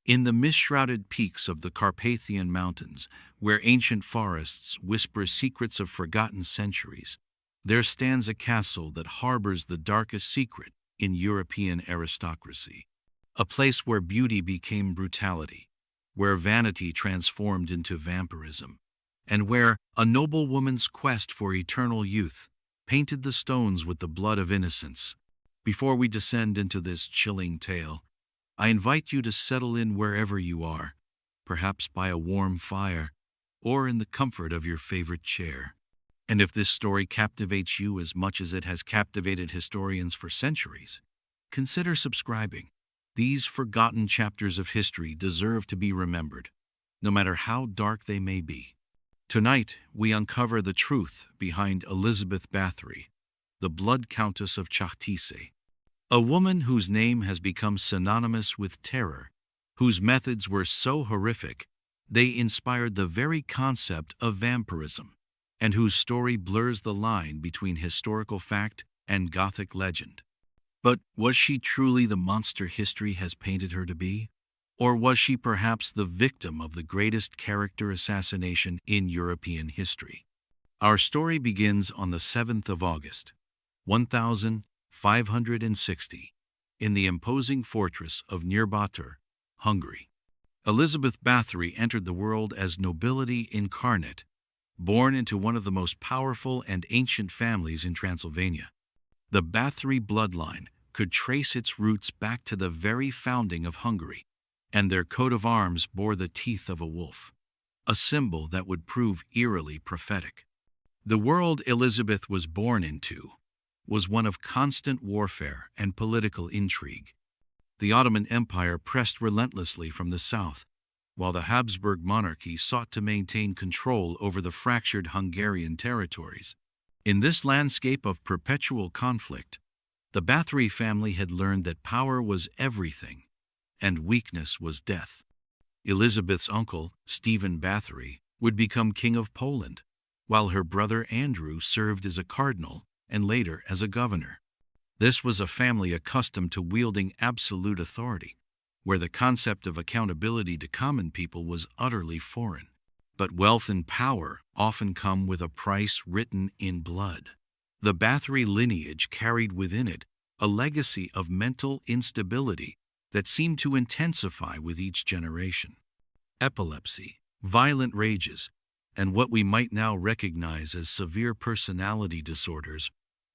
In the mist-shrouded peaks of the Carpathian Mountains, where ancient forests whisper secrets of forgotten centuries, there stands a castle that harbors the darkest secret in European aristocracy. A place where beauty became brutality, where vanity transformed into vampirism, and where a noble woman's quest for eternal youth painted the stones with the blood of innocence. Before we descend into this chilling tale, I invite you to settle in wherever you are, perhaps by a warm fire or in the comfort of your favorite chair. And if this story captivates you as much as it has captivated historians for centuries, consider subscribing. These forgotten chapters of history deserve to be remembered, no matter how dark they may be. Tonight, we uncover the truth behind Elizabeth Bathory, the Blood Countess of Čachtice, a woman whose name has become synonymous with terror, whose methods were so horrific they inspired the very concept of vampirism, and whose story blurs the line between historical fact and Gothic legend. But was she truly the monster history has painted her to be? Or was she perhaps the victim of the greatest character assassination in European history? Our story begins on the 7th of August, 1560, in the imposing fortress of near Báthory, Hungary. Elizabeth Bathory entered the world as nobility incarnate, born into one of the most powerful and ancient families in Transylvania. The Bathory bloodline could trace its roots back to the very founding of Hungary, and their coat of arms bore the teeth of a wolf, a symbol that would prove eerily prophetic. The world Elizabeth was born into was one of constant warfare and political intrigue. The Ottoman Empire pressed relentlessly from the south, while the Habsburg monarchy sought to maintain control over the fractured Hungarian territories. In this landscape of perpetual conflict, the Bathory family had learned that power was everything, and weakness was death. Elizabeth's uncle, Stephen Bathory, would become King of Poland, while her brother Andrew served as a cardinal and later as a governor. This was a family accustomed to wielding absolute authority, where the concept of accountability to common people was utterly foreign. But wealth and power often come with a price written in blood. The Bathory lineage carried within it a legacy of mental instability that seemed to intensify with each generation. Epilepsy, violent rages, and what we might now recognize as severe personality disorders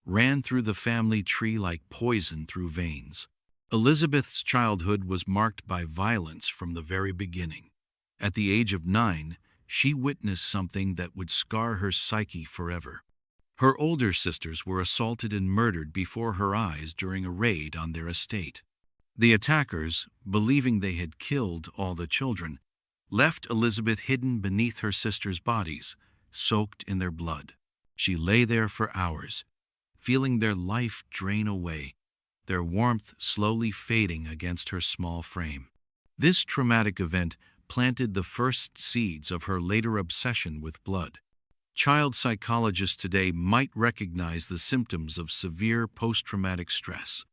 ran through the family tree like poison through veins. Elizabeth's childhood was marked by violence from the very beginning. At the age of 9, she witnessed something that would scar her psyche forever. Her older sisters were assaulted and murdered before her eyes during a raid on their estate. The attackers, believing they had killed all the children, left Elizabeth hidden beneath her sisters' bodies, soaked in their blood. She lay there for hours, feeling their life drain away, their warmth slowly fading against her small frame. This traumatic event planted the first seeds of her later obsession with blood. Child psychologists today might recognize the symptoms of severe post-traumatic stress,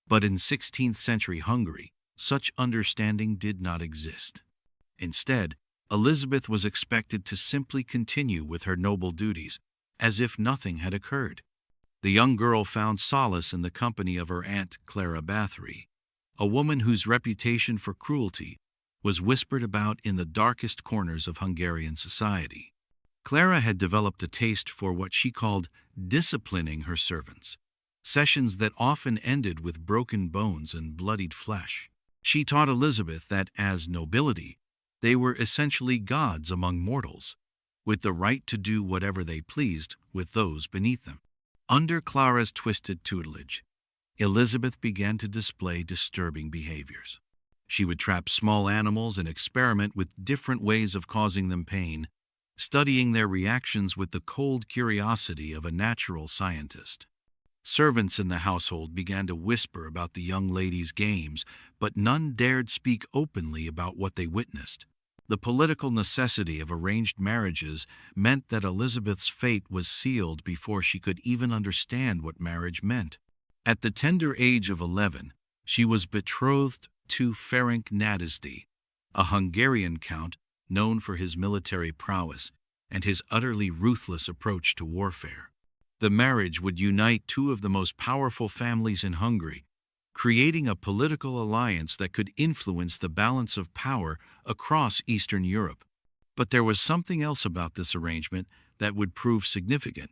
but in 16th century Hungary, such understanding did not exist. Instead, Elizabeth was expected to simply continue with her noble duties, as if nothing had occurred. The young girl found solace in the company of her aunt Clara Bathory, a woman whose reputation for cruelty was whispered about in the darkest corners of Hungarian society. Clara had developed a taste for what she called disciplining her servants, sessions that often ended with broken bones and bloodied flesh. She taught Elizabeth that as nobility, they were essentially gods among mortals, with the right to do whatever they pleased with those beneath them. Under Clara's twisted tutelage, Elizabeth began to display disturbing behaviors. She would trap small animals and experiment with different ways of causing them pain, studying their reactions with the cold curiosity of a natural scientist. Servants in the household began to whisper about the young lady's games, but none dared speak openly about what they witnessed. The political necessity of arranged marriages meant that Elizabeth's fate was sealed before she could even understand what marriage meant. At the tender age of 11, she was betrothed to Ferenc Nádasdy, a Hungarian count known for his military prowess and his utterly ruthless approach to warfare. The marriage would unite two of the most powerful families in Hungary, creating a political alliance that could influence the balance of power across Eastern Europe. But there was something else about this arrangement that would prove significant.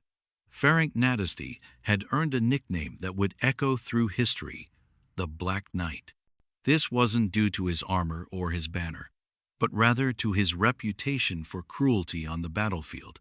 Ferenc Nádasdy had earned a nickname that would echo through history, the Black Knight. This wasn't due to his armor or his banner, but rather to his reputation for cruelty on the battlefield.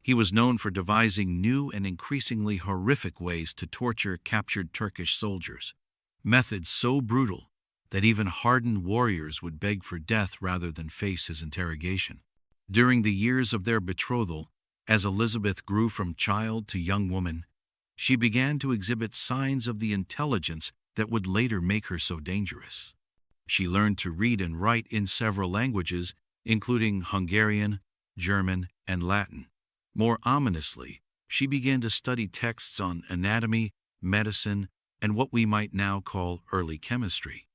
He was known for devising new and increasingly horrific ways to torture captured Turkish soldiers, methods so brutal that even hardened warriors would beg for death rather than face his interrogation. During the years of their betrothal, as Elizabeth grew from child to young woman, she began to exhibit signs of the intelligence that would later make her so dangerous. She learned to read and write in several languages, including Hungarian, German, and Latin. More ominously, she began to study texts on anatomy, medicine, and what we might now call early chemistry.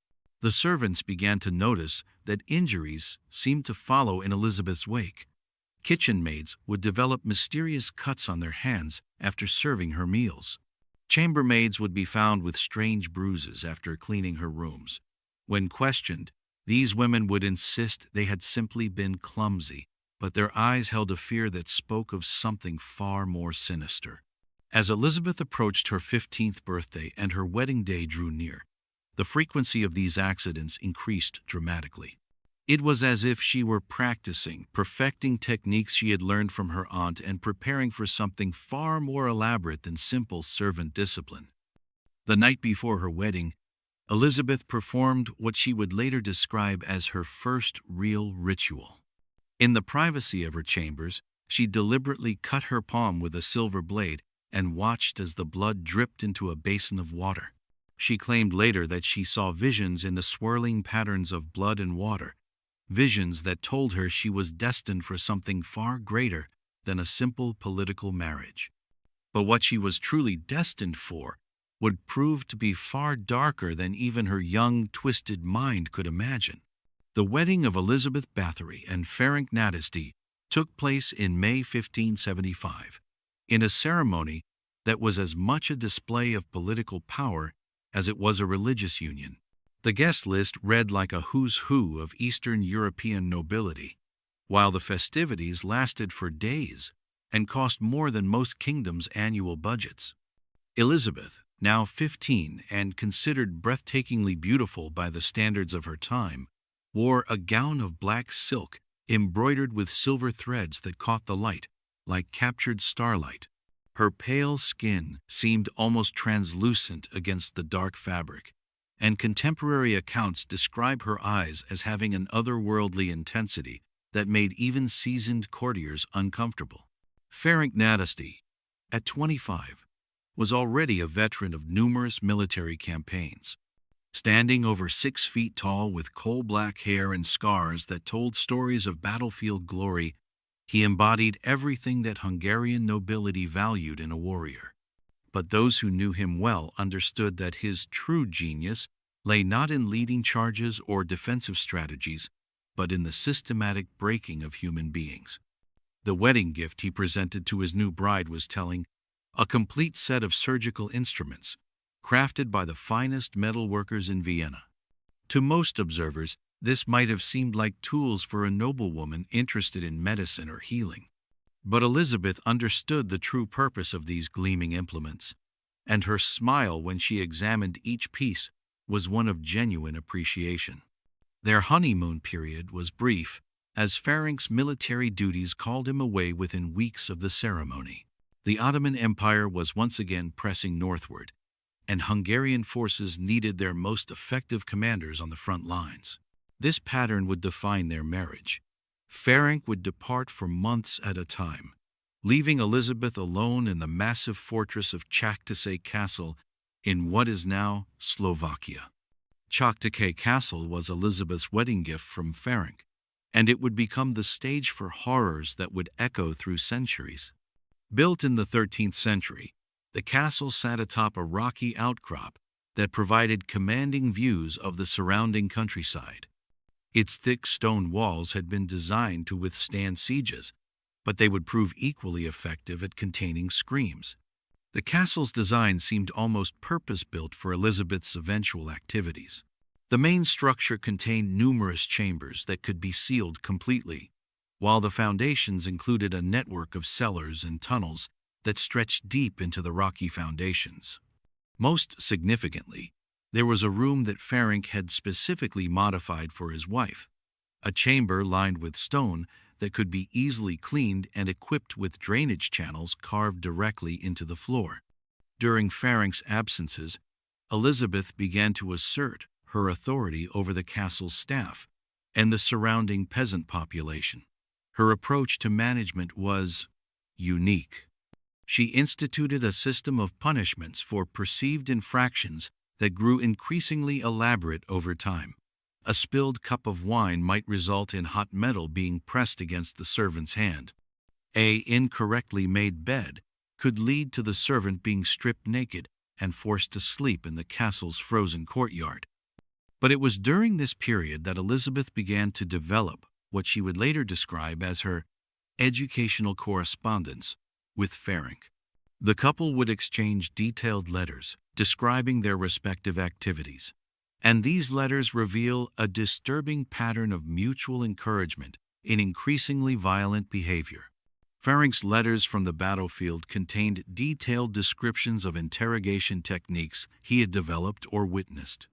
The servants began to notice that injuries seemed to follow in Elizabeth's wake. Kitchen maids would develop mysterious cuts on their hands after serving her meals. Chambermaids would be found with strange bruises after cleaning her rooms. When questioned, these women would insist they had simply been clumsy, but their eyes held a fear that spoke of something far more sinister. As Elizabeth approached her 15th birthday and her wedding day drew near, the frequency of these accidents increased dramatically. It was as if she were practicing, perfecting techniques she had learned from her aunt and preparing for something far more elaborate than simple servant discipline. The night before her wedding, Elizabeth performed what she would later describe as her first real ritual. In the privacy of her chambers, she deliberately cut her palm with a silver blade and watched as the blood dripped into a basin of water. She claimed later that she saw visions in the swirling patterns of blood and water, visions that told her she was destined for something far greater than a simple political marriage. But what she was truly destined for would prove to be far darker than even her young, twisted mind could imagine. The wedding of Elizabeth Bathory and Ferenc Nádasdy took place in May 1575, in a ceremony that was as much a display of political power as it was a religious union. The guest list read like a who's who of Eastern European nobility, while the festivities lasted for days and cost more than most kingdoms' annual budgets. Elizabeth, now 15 and considered breathtakingly beautiful by the standards of her time, wore a gown of black silk embroidered with silver threads that caught the light, like captured starlight. Her pale skin seemed almost translucent against the dark fabric, and contemporary accounts describe her eyes as having an otherworldly intensity that made even seasoned courtiers uncomfortable. Ferenc Nádasdy, at 25, was already a veteran of numerous military campaigns. Standing over 6 feet tall with coal-black hair and scars that told stories of battlefield glory, he embodied everything that Hungarian nobility valued in a warrior. But those who knew him well understood that his true genius lay not in leading charges or defensive strategies, but in the systematic breaking of human beings. The wedding gift he presented to his new bride was telling: a complete set of surgical instruments, crafted by the finest metal workers in Vienna. To most observers, this might have seemed like tools for a noblewoman interested in medicine or healing. But Elizabeth understood the true purpose of these gleaming implements, and her smile when she examined each piece was one of genuine appreciation. Their honeymoon period was brief, as Ferenc's military duties called him away within weeks of the ceremony. The Ottoman Empire was once again pressing northward, and Hungarian forces needed their most effective commanders on the front lines. This pattern would define their marriage. Ferenc would depart for months at a time, leaving Elizabeth alone in the massive fortress of Čachtice Castle in what is now Slovakia. Čachtice Castle was Elizabeth's wedding gift from Ferenc, and it would become the stage for horrors that would echo through centuries. Built in the 13th century, the castle sat atop a rocky outcrop that provided commanding views of the surrounding countryside. Its thick stone walls had been designed to withstand sieges, but they would prove equally effective at containing screams. The castle's design seemed almost purpose-built for Elizabeth's eventual activities. The main structure contained numerous chambers that could be sealed completely, while the foundations included a network of cellars and tunnels that stretched deep into the rocky foundations. Most significantly, there was a room that Ferenc had specifically modified for his wife, a chamber lined with stone that could be easily cleaned and equipped with drainage channels carved directly into the floor. During Ferenc's absences, Elizabeth began to assert her authority over the castle's staff and the surrounding peasant population. Her approach to management was unique. She instituted a system of punishments for perceived infractions that grew increasingly elaborate over time. A spilled cup of wine might result in hot metal being pressed against the servant's hand. An incorrectly made bed could lead to the servant being stripped naked and forced to sleep in the castle's frozen courtyard. But it was during this period that Elizabeth began to develop what she would later describe as her educational correspondence with Ferenc. The couple would exchange detailed letters describing their respective activities, and these letters reveal a disturbing pattern of mutual encouragement in increasingly violent behavior. Ferenc's letters from the battlefield contained detailed descriptions of interrogation techniques he had developed or witnessed.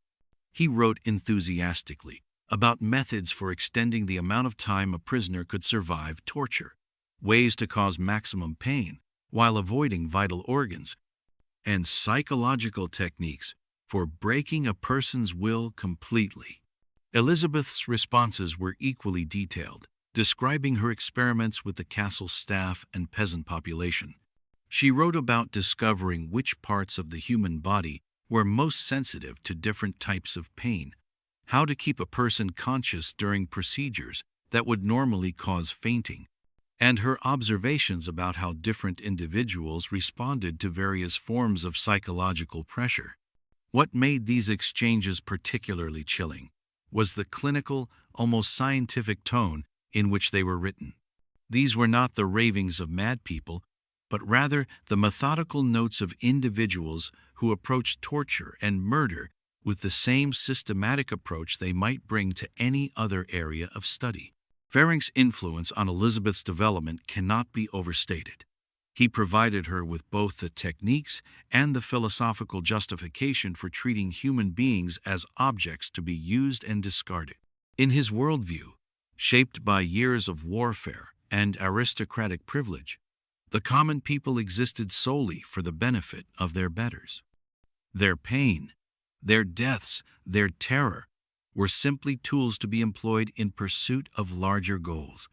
He wrote enthusiastically about methods for extending the amount of time a prisoner could survive torture, ways to cause maximum pain while avoiding vital organs, and psychological techniques for breaking a person's will completely. Elizabeth's responses were equally detailed, describing her experiments with the castle staff and peasant population. She wrote about discovering which parts of the human body were most sensitive to different types of pain, how to keep a person conscious during procedures that would normally cause fainting, and her observations about how different individuals responded to various forms of psychological pressure. What made these exchanges particularly chilling was the clinical, almost scientific tone in which they were written. These were not the ravings of mad people, but rather the methodical notes of individuals who approached torture and murder with the same systematic approach they might bring to any other area of study. Ferenc's influence on Elizabeth's development cannot be overstated. He provided her with both the techniques and the philosophical justification for treating human beings as objects to be used and discarded. In his worldview, shaped by years of warfare and aristocratic privilege, the common people existed solely for the benefit of their betters. Their pain, their deaths, their terror were simply tools to be employed in pursuit of larger goals.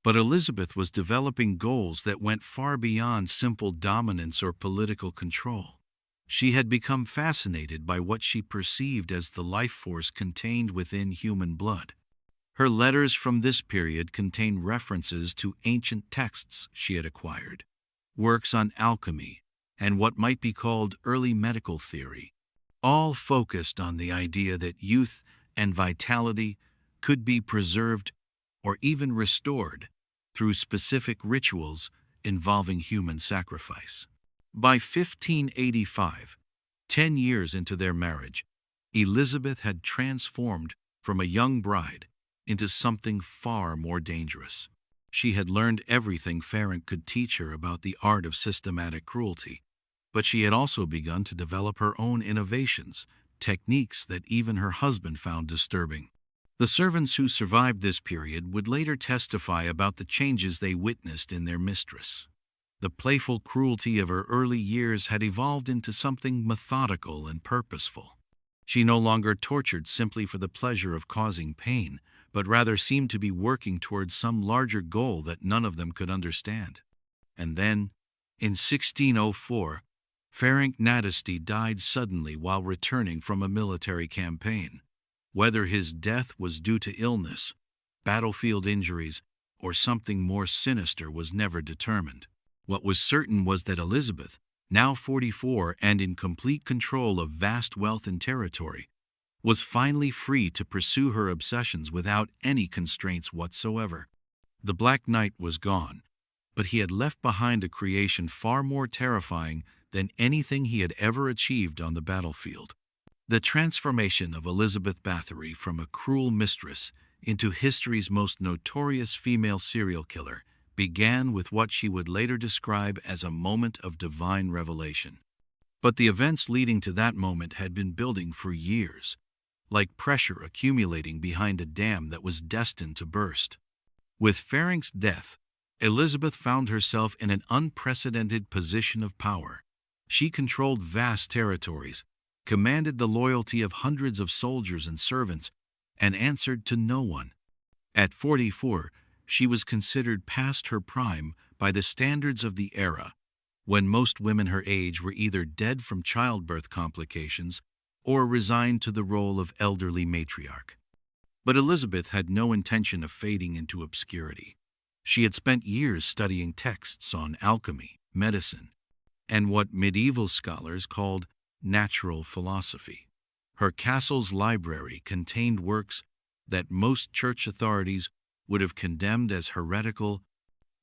But Elizabeth was developing goals that went far beyond simple dominance or political control. She had become fascinated by what she perceived as the life force contained within human blood. Her letters from this period contain references to ancient texts she had acquired, works on alchemy, and what might be called early medical theory, all focused on the idea that youth and vitality could be preserved or even restored through specific rituals involving human sacrifice. By 1585, 10 years into their marriage, Elizabeth had transformed from a young bride into something far more dangerous. She had learned everything Ferenc could teach her about the art of systematic cruelty, but she had also begun to develop her own innovations, techniques that even her husband found disturbing. The servants who survived this period would later testify about the changes they witnessed in their mistress. The playful cruelty of her early years had evolved into something methodical and purposeful. She no longer tortured simply for the pleasure of causing pain, but rather seemed to be working towards some larger goal that none of them could understand. And then, in 1604, Ferenc Nádasdy died suddenly while returning from a military campaign. Whether his death was due to illness, battlefield injuries, or something more sinister was never determined. What was certain was that Elizabeth, now 44 and in complete control of vast wealth and territory, was finally free to pursue her obsessions without any constraints whatsoever. The Black Knight was gone, but he had left behind a creation far more terrifying than anything he had ever achieved on the battlefield. The transformation of Elizabeth Bathory from a cruel mistress into history's most notorious female serial killer began with what she would later describe as a moment of divine revelation. But the events leading to that moment had been building for years, like pressure accumulating behind a dam that was destined to burst. With Ferenc's death, Elizabeth found herself in an unprecedented position of power. She controlled vast territories, commanded the loyalty of hundreds of soldiers and servants, and answered to no one. At 44, she was considered past her prime by the standards of the era, when most women her age were either dead from childbirth complications or resigned to the role of elderly matriarch. But Elizabeth had no intention of fading into obscurity. She had spent years studying texts on alchemy, medicine, and what medieval scholars called natural philosophy. Her castle's library contained works that most church authorities would have condemned as heretical,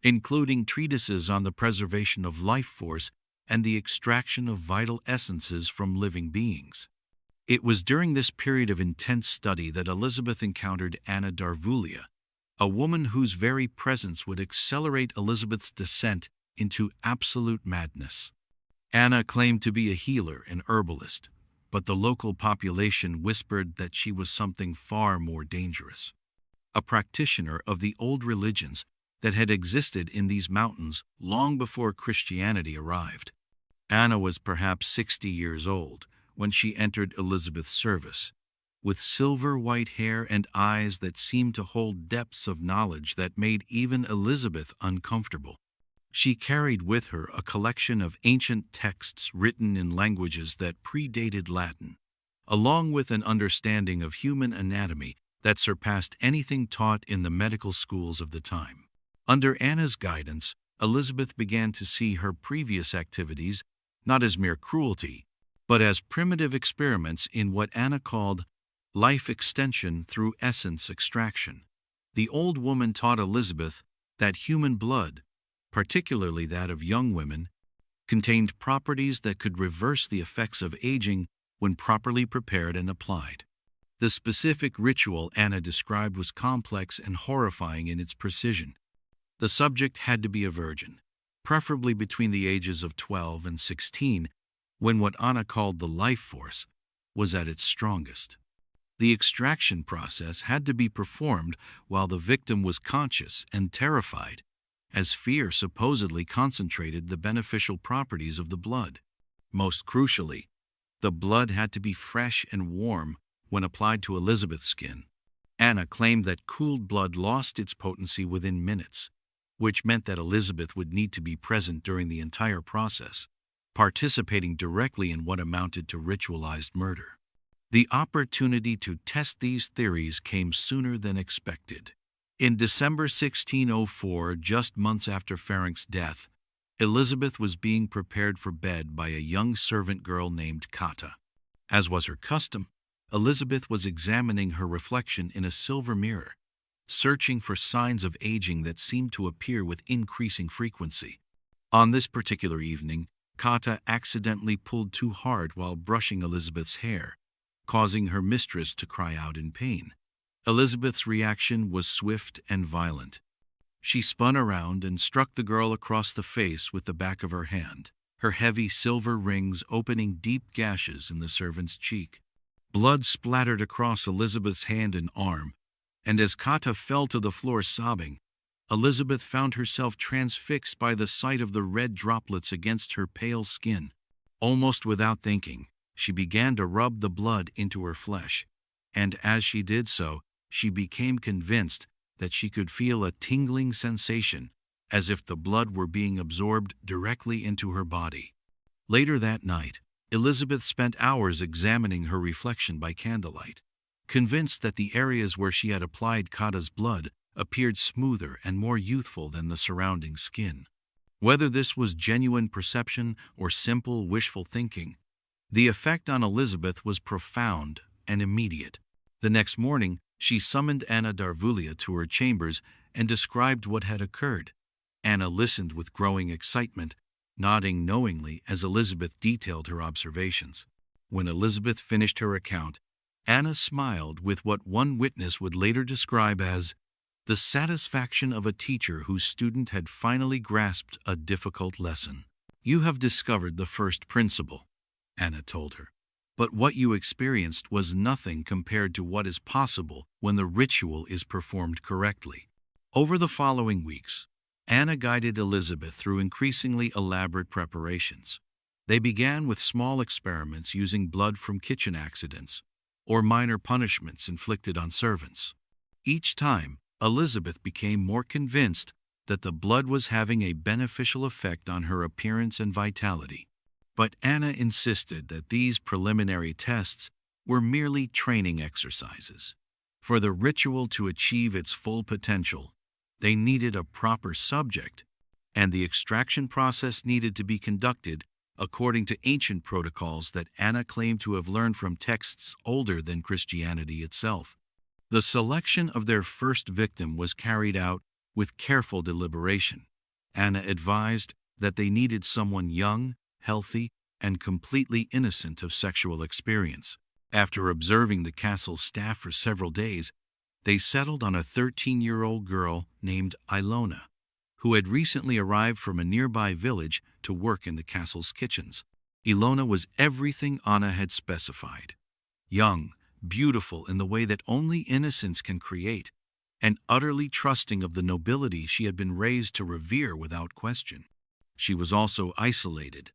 including treatises on the preservation of life force and the extraction of vital essences from living beings. It was during this period of intense study that Elizabeth encountered Anna Darvulia, a woman whose very presence would accelerate Elizabeth's descent into absolute madness. Anna claimed to be a healer and herbalist, but the local population whispered that she was something far more dangerous. A practitioner of the old religions that had existed in these mountains long before Christianity arrived. Anna was perhaps 60 years old when she entered Elizabeth's service, with silver white hair and eyes that seemed to hold depths of knowledge that made even Elizabeth uncomfortable. She carried with her a collection of ancient texts written in languages that predated Latin, along with an understanding of human anatomy that surpassed anything taught in the medical schools of the time. Under Anna's guidance, Elizabeth began to see her previous activities not as mere cruelty, but as primitive experiments in what Anna called life extension through essence extraction. The old woman taught Elizabeth that human blood, particularly that of young women, contained properties that could reverse the effects of aging when properly prepared and applied. The specific ritual Anna described was complex and horrifying in its precision. The subject had to be a virgin, preferably between the ages of 12 and 16, when what Anna called the life force was at its strongest. The extraction process had to be performed while the victim was conscious and terrified, as fear supposedly concentrated the beneficial properties of the blood. Most crucially, the blood had to be fresh and warm when applied to Elizabeth's skin. Anna claimed that cooled blood lost its potency within minutes, which meant that Elizabeth would need to be present during the entire process, participating directly in what amounted to ritualized murder. The opportunity to test these theories came sooner than expected. In December 1604, just months after Ferenc's death, Elizabeth was being prepared for bed by a young servant girl named Kata. As was her custom, Elizabeth was examining her reflection in a silver mirror, searching for signs of aging that seemed to appear with increasing frequency. On this particular evening, Kata accidentally pulled too hard while brushing Elizabeth's hair, causing her mistress to cry out in pain. Elizabeth's reaction was swift and violent. She spun around and struck the girl across the face with the back of her hand, her heavy silver rings opening deep gashes in the servant's cheek. Blood splattered across Elizabeth's hand and arm, and as Kata fell to the floor sobbing, Elizabeth found herself transfixed by the sight of the red droplets against her pale skin. Almost without thinking, she began to rub the blood into her flesh, and as she did so, she became convinced that she could feel a tingling sensation, as if the blood were being absorbed directly into her body. Later that night, Elizabeth spent hours examining her reflection by candlelight, convinced that the areas where she had applied Kata's blood appeared smoother and more youthful than the surrounding skin. Whether this was genuine perception or simple wishful thinking, the effect on Elizabeth was profound and immediate. The next morning, she summoned Anna Darvulia to her chambers and described what had occurred. Anna listened with growing excitement, nodding knowingly as Elizabeth detailed her observations. When Elizabeth finished her account, Anna smiled with what one witness would later describe as the satisfaction of a teacher whose student had finally grasped a difficult lesson. "You have discovered the first principle," Anna told her. "But what you experienced was nothing compared to what is possible when the ritual is performed correctly." Over the following weeks, Anna guided Elizabeth through increasingly elaborate preparations. They began with small experiments using blood from kitchen accidents or minor punishments inflicted on servants. Each time, Elizabeth became more convinced that the blood was having a beneficial effect on her appearance and vitality. But Anna insisted that these preliminary tests were merely training exercises. For the ritual to achieve its full potential, they needed a proper subject, and the extraction process needed to be conducted according to ancient protocols that Anna claimed to have learned from texts older than Christianity itself. The selection of their first victim was carried out with careful deliberation. Anna advised that they needed someone young, healthy, and completely innocent of sexual experience. After observing the castle's staff for several days, they settled on a 13-year-old girl named Ilona, who had recently arrived from a nearby village to work in the castle's kitchens. Ilona was everything Anna had specified: young, beautiful in the way that only innocence can create, and utterly trusting of the nobility she had been raised to revere without question. She was also isolated,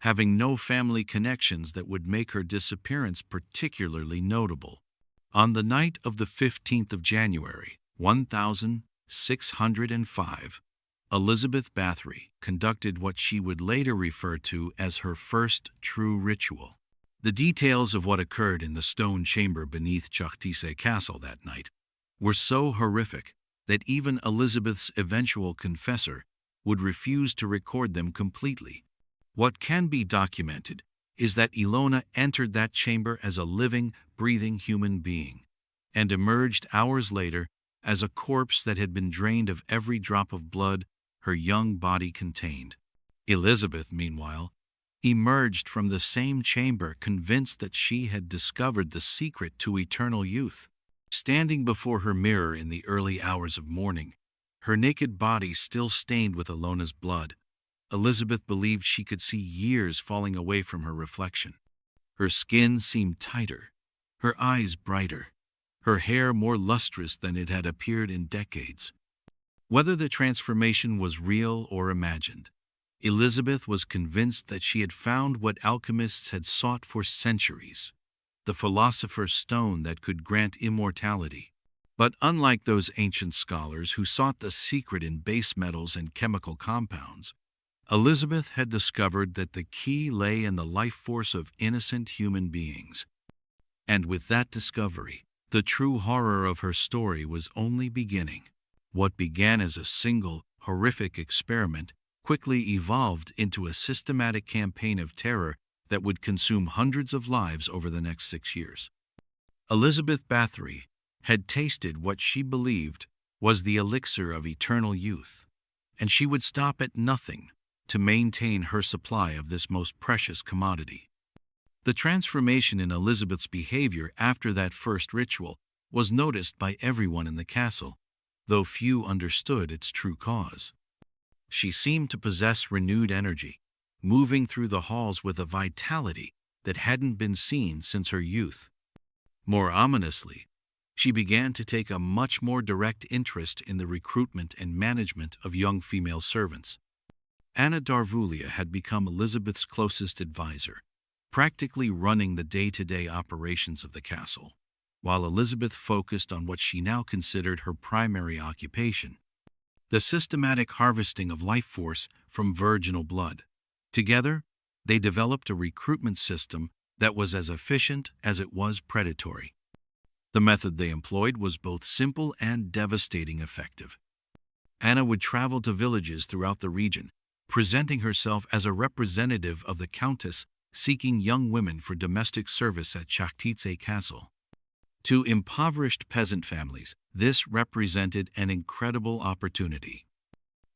having no family connections that would make her disappearance particularly notable. On the night of the 15th of January, 1605, Elizabeth Bathory conducted what she would later refer to as her first true ritual. The details of what occurred in the stone chamber beneath Čachtice Castle that night were so horrific that even Elizabeth's eventual confessor would refuse to record them completely. What can be documented is that Ilona entered that chamber as a living, breathing human being, and emerged hours later as a corpse that had been drained of every drop of blood her young body contained. Elizabeth, meanwhile, emerged from the same chamber convinced that she had discovered the secret to eternal youth. Standing before her mirror in the early hours of morning, her naked body still stained with Ilona's blood, Elizabeth believed she could see years falling away from her reflection. Her skin seemed tighter, her eyes brighter, her hair more lustrous than it had appeared in decades. Whether the transformation was real or imagined, Elizabeth was convinced that she had found what alchemists had sought for centuries: the philosopher's stone that could grant immortality. But unlike those ancient scholars who sought the secret in base metals and chemical compounds, Elizabeth had discovered that the key lay in the life force of innocent human beings. And with that discovery, the true horror of her story was only beginning. What began as a single, horrific experiment quickly evolved into a systematic campaign of terror that would consume hundreds of lives over the next 6 years. Elizabeth Bathory had tasted what she believed was the elixir of eternal youth, and she would stop at nothing to maintain her supply of this most precious commodity. The transformation in Elizabeth's behavior after that first ritual was noticed by everyone in the castle, though few understood its true cause. She seemed to possess renewed energy, moving through the halls with a vitality that hadn't been seen since her youth. More ominously, she began to take a much more direct interest in the recruitment and management of young female servants. Anna Darvulia had become Elizabeth's closest advisor, practically running the day-to-day operations of the castle, while Elizabeth focused on what she now considered her primary occupation: the systematic harvesting of life force from virginal blood. Together, they developed a recruitment system that was as efficient as it was predatory. The method they employed was both simple and devastating effective. Anna would travel to villages throughout the region, presenting herself as a representative of the Countess seeking young women for domestic service at Čachtice Castle. To impoverished peasant families, this represented an incredible opportunity.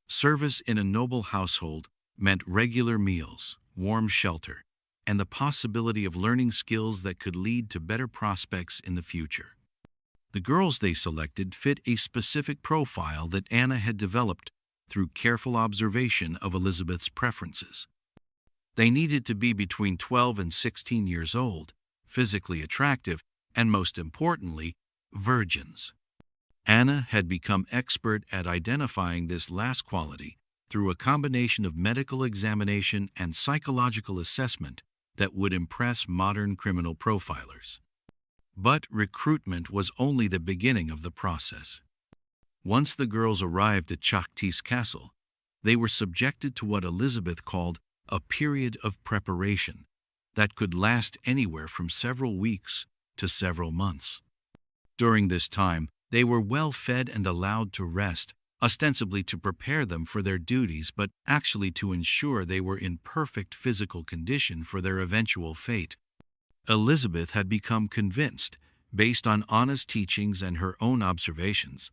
Service in a noble household meant regular meals, warm shelter, and the possibility of learning skills that could lead to better prospects in the future. The girls they selected fit a specific profile that Anna had developed through careful observation of Elizabeth's preferences. They needed to be between 12 and 16 years old, physically attractive, and most importantly, virgins. Anna had become expert at identifying this last quality through a combination of medical examination and psychological assessment that would impress modern criminal profilers. But recruitment was only the beginning of the process. Once the girls arrived at Čachtice castle, they were subjected to what Elizabeth called a period of preparation that could last anywhere from several weeks to several months. During this time, they were well fed and allowed to rest, ostensibly to prepare them for their duties, but actually to ensure they were in perfect physical condition for their eventual fate. Elizabeth had become convinced, based on Anna's teachings and her own observations,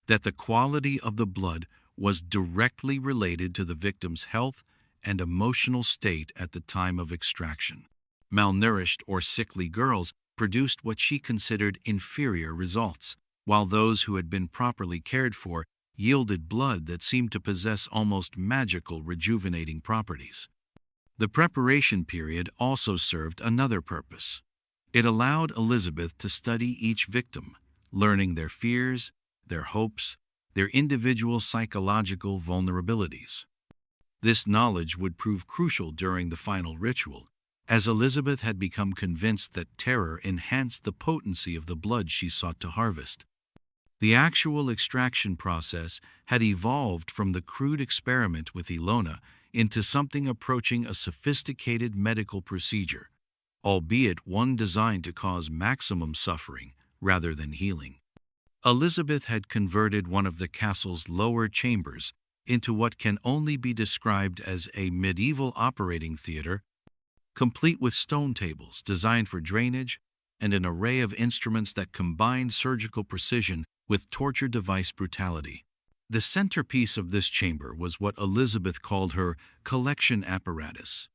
that the quality of the blood was directly related to the victim's health and emotional state at the time of extraction. Malnourished or sickly girls produced what she considered inferior results, while those who had been properly cared for yielded blood that seemed to possess almost magical rejuvenating properties. The preparation period also served another purpose. It allowed Elizabeth to study each victim, learning their fears, their hopes, their individual psychological vulnerabilities. This knowledge would prove crucial during the final ritual, as Elizabeth had become convinced that terror enhanced the potency of the blood she sought to harvest. The actual extraction process had evolved from the crude experiment with Ilona into something approaching a sophisticated medical procedure, albeit one designed to cause maximum suffering rather than healing. Elizabeth had converted one of the castle's lower chambers into what can only be described as a medieval operating theater, complete with stone tables designed for drainage and an array of instruments that combined surgical precision with torture device brutality. The centerpiece of this chamber was what Elizabeth called her collection apparatus,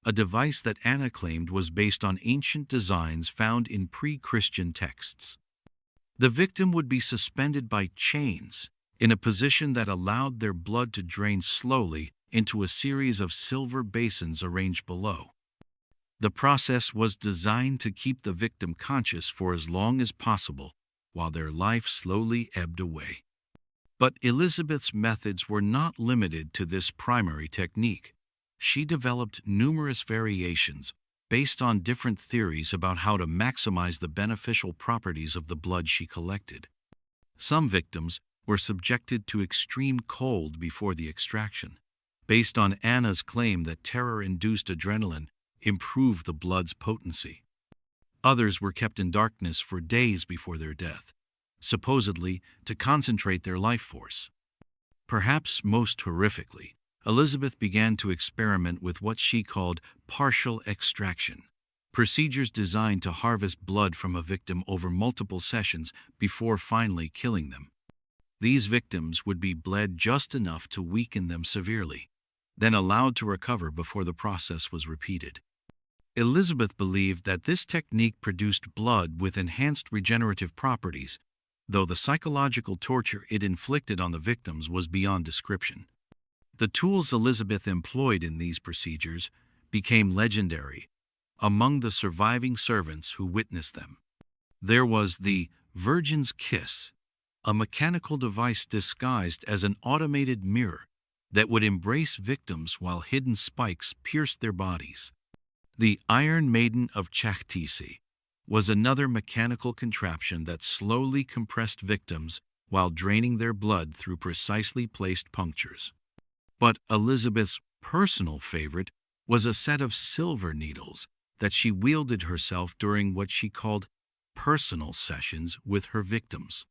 a device that Anna claimed was based on ancient designs found in pre-Christian texts. The victim would be suspended by chains in a position that allowed their blood to drain slowly into a series of silver basins arranged below. The process was designed to keep the victim conscious for as long as possible, while their life slowly ebbed away. But Elizabeth's methods were not limited to this primary technique. She developed numerous variations based on different theories about how to maximize the beneficial properties of the blood she collected. Some victims were subjected to extreme cold before the extraction, based on Anna's claim that terror-induced adrenaline improved the blood's potency. Others were kept in darkness for days before their death, supposedly to concentrate their life force. Perhaps most horrifically, Elizabeth began to experiment with what she called partial extraction, procedures designed to harvest blood from a victim over multiple sessions before finally killing them. These victims would be bled just enough to weaken them severely, then allowed to recover before the process was repeated. Elizabeth believed that this technique produced blood with enhanced regenerative properties, though the psychological torture it inflicted on the victims was beyond description. The tools Elizabeth employed in these procedures became legendary among the surviving servants who witnessed them. There was the Virgin's Kiss, a mechanical device disguised as an automated mirror that would embrace victims while hidden spikes pierced their bodies. The Iron Maiden of Čachtice was another mechanical contraption that slowly compressed victims while draining their blood through precisely placed punctures. But Elizabeth's personal favorite was a set of silver needles that she wielded herself during what she called personal sessions with her victims.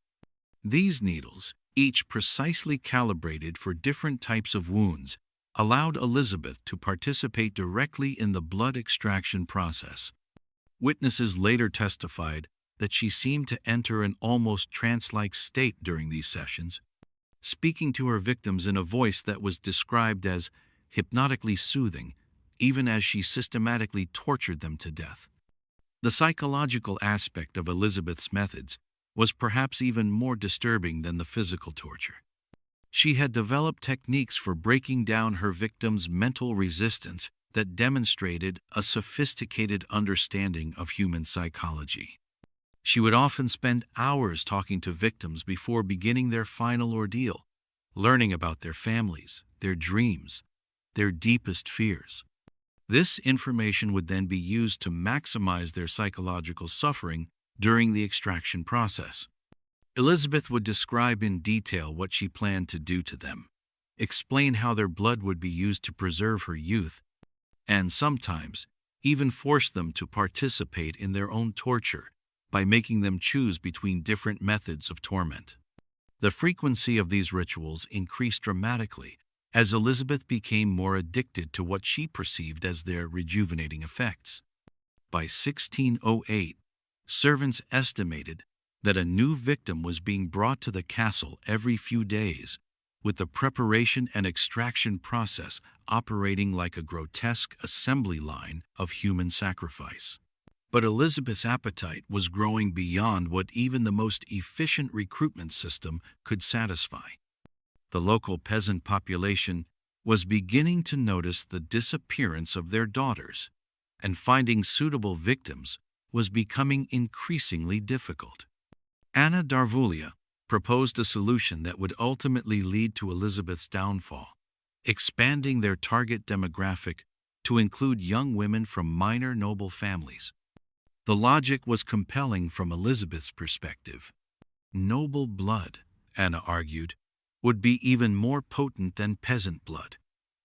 These needles, each precisely calibrated for different types of wounds, allowed Elizabeth to participate directly in the blood extraction process. Witnesses later testified that she seemed to enter an almost trance-like state during these sessions, speaking to her victims in a voice that was described as hypnotically soothing, even as she systematically tortured them to death. The psychological aspect of Elizabeth's methods was perhaps even more disturbing than the physical torture. She had developed techniques for breaking down her victims' mental resistance that demonstrated a sophisticated understanding of human psychology. She would often spend hours talking to victims before beginning their final ordeal, learning about their families, their dreams, their deepest fears. This information would then be used to maximize their psychological suffering during the extraction process. Elizabeth would describe in detail what she planned to do to them, explain how their blood would be used to preserve her youth, and sometimes even force them to participate in their own torture by making them choose between different methods of torment. The frequency of these rituals increased dramatically as Elizabeth became more addicted to what she perceived as their rejuvenating effects. By 1608, servants estimated that a new victim was being brought to the castle every few days, with the preparation and extraction process operating like a grotesque assembly line of human sacrifice. But Elizabeth's appetite was growing beyond what even the most efficient recruitment system could satisfy. The local peasant population was beginning to notice the disappearance of their daughters, and finding suitable victims was becoming increasingly difficult. Anna Darvulia proposed a solution that would ultimately lead to Elizabeth's downfall, expanding their target demographic to include young women from minor noble families. The logic was compelling from Elizabeth's perspective. Noble blood, Anna argued, would be even more potent than peasant blood,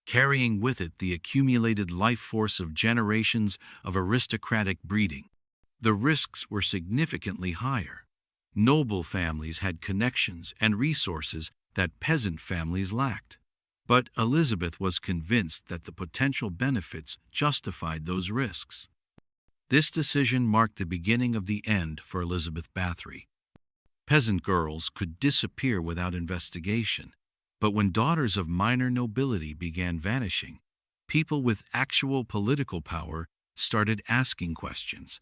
carrying with it the accumulated life force of generations of aristocratic breeding. The risks were significantly higher. Noble families had connections and resources that peasant families lacked. But Elizabeth was convinced that the potential benefits justified those risks. This decision marked the beginning of the end for Elizabeth Bathory. Peasant girls could disappear without investigation, but when daughters of minor nobility began vanishing, people with actual political power started asking questions.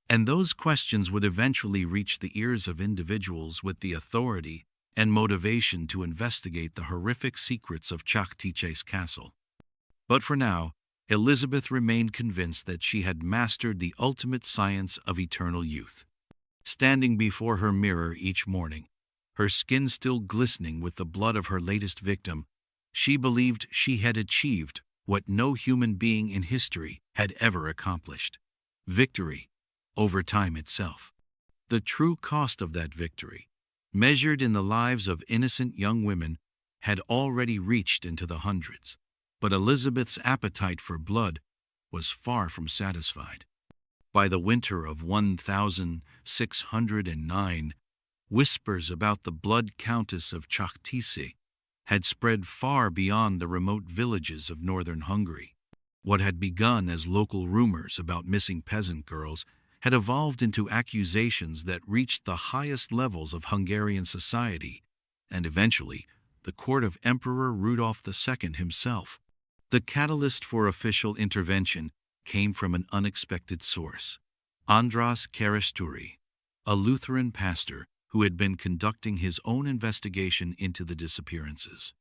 And those questions would eventually reach the ears of individuals with the authority and motivation to investigate the horrific secrets of Čachtice's castle. But for now, Elizabeth remained convinced that she had mastered the ultimate science of eternal youth. Standing before her mirror each morning, her skin still glistening with the blood of her latest victim, she believed she had achieved what no human being in history had ever accomplished: victory over time itself. The true cost of that victory, measured in the lives of innocent young women, had already reached into the hundreds. But Elizabeth's appetite for blood was far from satisfied. By the winter of 1609, whispers about the blood Countess of Čachtice had spread far beyond the remote villages of northern Hungary. What had begun as local rumors about missing peasant girls had evolved into accusations that reached the highest levels of Hungarian society, and eventually the court of Emperor Rudolf II himself. The catalyst for official intervention came from an unexpected source: András Keresztúry, a Lutheran pastor who had been conducting his own investigation into the disappearances.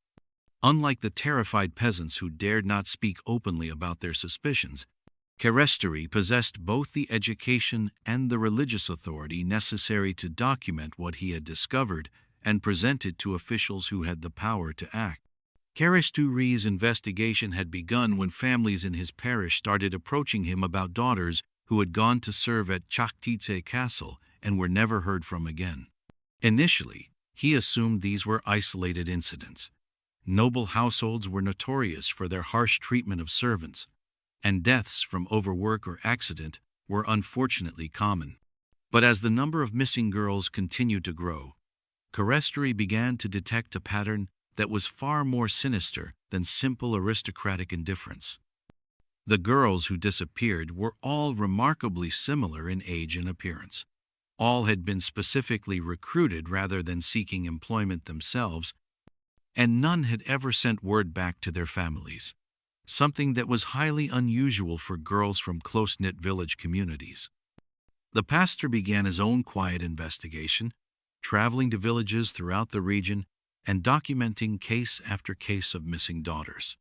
Unlike the terrified peasants who dared not speak openly about their suspicions, Keresztúry possessed both the education and the religious authority necessary to document what he had discovered and present it to officials who had the power to act. Keresztúry's investigation had begun when families in his parish started approaching him about daughters who had gone to serve at Čachtice Castle and were never heard from again. Initially, he assumed these were isolated incidents. Noble households were notorious for their harsh treatment of servants, and deaths from overwork or accident were unfortunately common. But as the number of missing girls continued to grow, Keresztúry began to detect a pattern that was far more sinister than simple aristocratic indifference. The girls who disappeared were all remarkably similar in age and appearance. All had been specifically recruited rather than seeking employment themselves, and none had ever sent word back to their families, something that was highly unusual for girls from close-knit village communities. The pastor began his own quiet investigation, traveling to villages throughout the region and documenting case after case of missing daughters.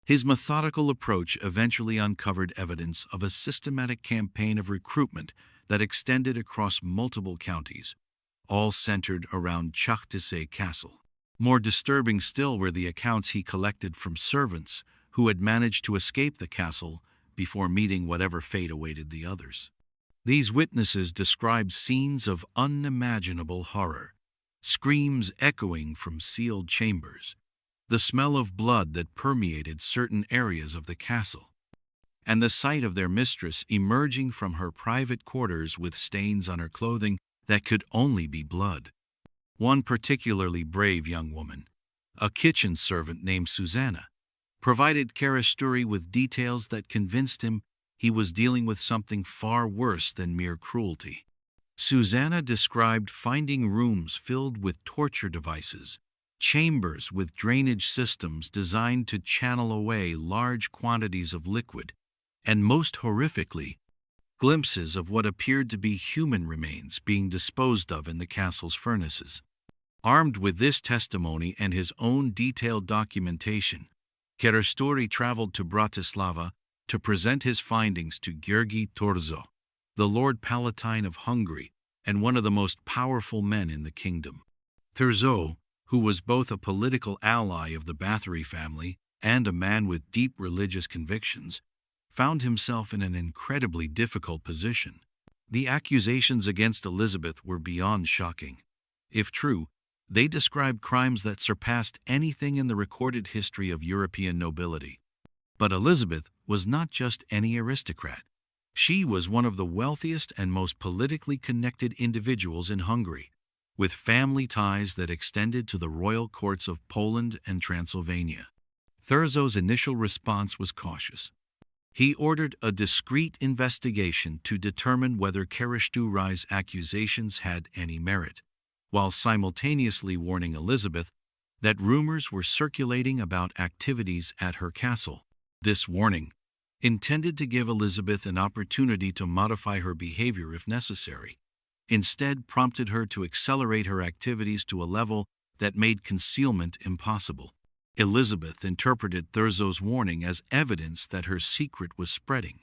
His methodical approach eventually uncovered evidence of a systematic campaign of recruitment that extended across multiple counties, all centered around Čachtice castle. More disturbing still were the accounts he collected from servants who had managed to escape the castle before meeting whatever fate awaited the others. These witnesses described scenes of unimaginable horror, screams echoing from sealed chambers, the smell of blood that permeated certain areas of the castle, and the sight of their mistress emerging from her private quarters with stains on her clothing that could only be blood. One particularly brave young woman, a kitchen servant named Susanna, provided Carpathian with details that convinced him he was dealing with something far worse than mere cruelty. Susanna described finding rooms filled with torture devices, chambers with drainage systems designed to channel away large quantities of liquid, and most horrifically, glimpses of what appeared to be human remains being disposed of in the castle's furnaces. Armed with this testimony and his own detailed documentation, Carpathian traveled to Bratislava to present his findings to György Thurzo, the Lord Palatine of Hungary and one of the most powerful men in the kingdom. Thurzo, who was both a political ally of the Bathory family and a man with deep religious convictions, found himself in an incredibly difficult position. The accusations against Elizabeth were beyond shocking. If true, they described crimes that surpassed anything in the recorded history of European nobility. But Elizabeth was not just any aristocrat. She was one of the wealthiest and most politically connected individuals in Hungary, with family ties that extended to the royal courts of Poland and Transylvania. Thurzo's initial response was cautious. He ordered a discreet investigation to determine whether Carpathian's accusations had any merit, while simultaneously warning Elizabeth that rumors were circulating about activities at her castle. This warning, intended to give Elizabeth an opportunity to modify her behavior if necessary, instead prompted her to accelerate her activities to a level that made concealment impossible. Elizabeth interpreted Thurzo's warning as evidence that her secret was spreading,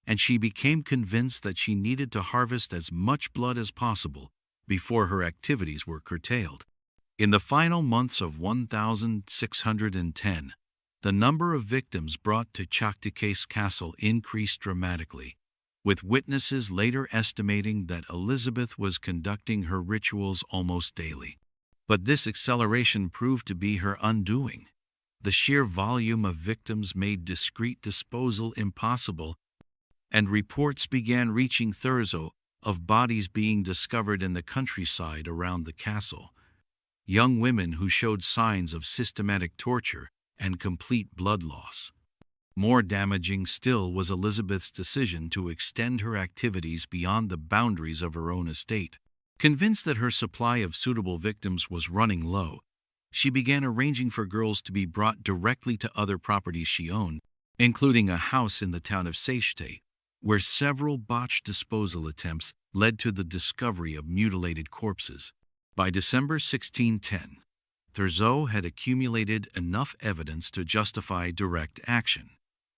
and she became convinced that she needed to harvest as much blood as possible before her activities were curtailed. In the final months of 1610, the number of victims brought to Čachtice castle increased dramatically, with witnesses later estimating that Elizabeth was conducting her rituals almost daily. But this acceleration proved to be her undoing. The sheer volume of victims made discreet disposal impossible, and reports began reaching Thurzo of bodies being discovered in the countryside around the castle, young women who showed signs of systematic torture and complete blood loss. More damaging still was Elizabeth's decision to extend her activities beyond the boundaries of her own estate. Convinced that her supply of suitable victims was running low, she began arranging for girls to be brought directly to other properties she owned, including a house in the town of Čachtice, where several botched disposal attempts led to the discovery of mutilated corpses. By December 1610, Thurzo had accumulated enough evidence to justify direct action,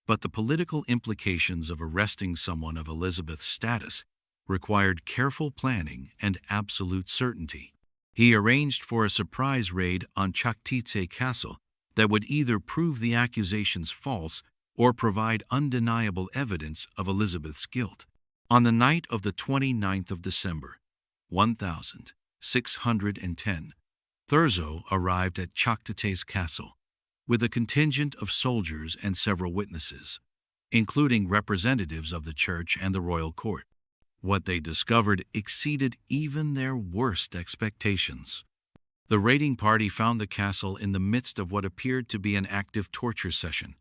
but the political implications of arresting someone of Elizabeth's status required careful planning and absolute certainty. He arranged for a surprise raid on Čachtice castle that would either prove the accusations false or provide undeniable evidence of Elizabeth's guilt. On the night of the 29th of December, 1610, Thurzo arrived at Čachtice castle with a contingent of soldiers and several witnesses, including representatives of the church and the royal court. What they discovered exceeded even their worst expectations. The raiding party found the castle in the midst of what appeared to be an active torture session.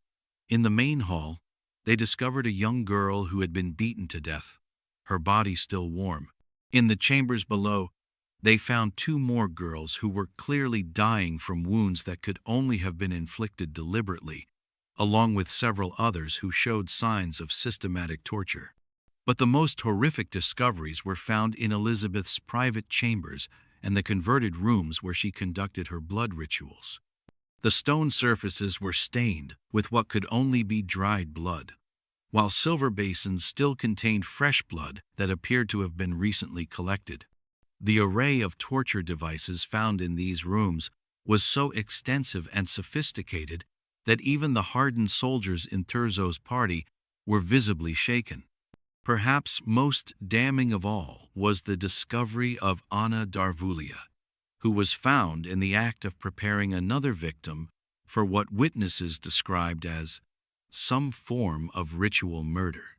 In the main hall, they discovered a young girl who had been beaten to death, her body still warm. In the chambers below, they found two more girls who were clearly dying from wounds that could only have been inflicted deliberately, along with several others who showed signs of systematic torture. But the most horrific discoveries were found in Elizabeth's private chambers and the converted rooms where she conducted her blood rituals. The stone surfaces were stained with what could only be dried blood, while silver basins still contained fresh blood that appeared to have been recently collected. The array of torture devices found in these rooms was so extensive and sophisticated that even the hardened soldiers in Thurzo's party were visibly shaken. Perhaps most damning of all was the discovery of Anna Darvulia, who was found in the act of preparing another victim for what witnesses described as some form of ritual murder.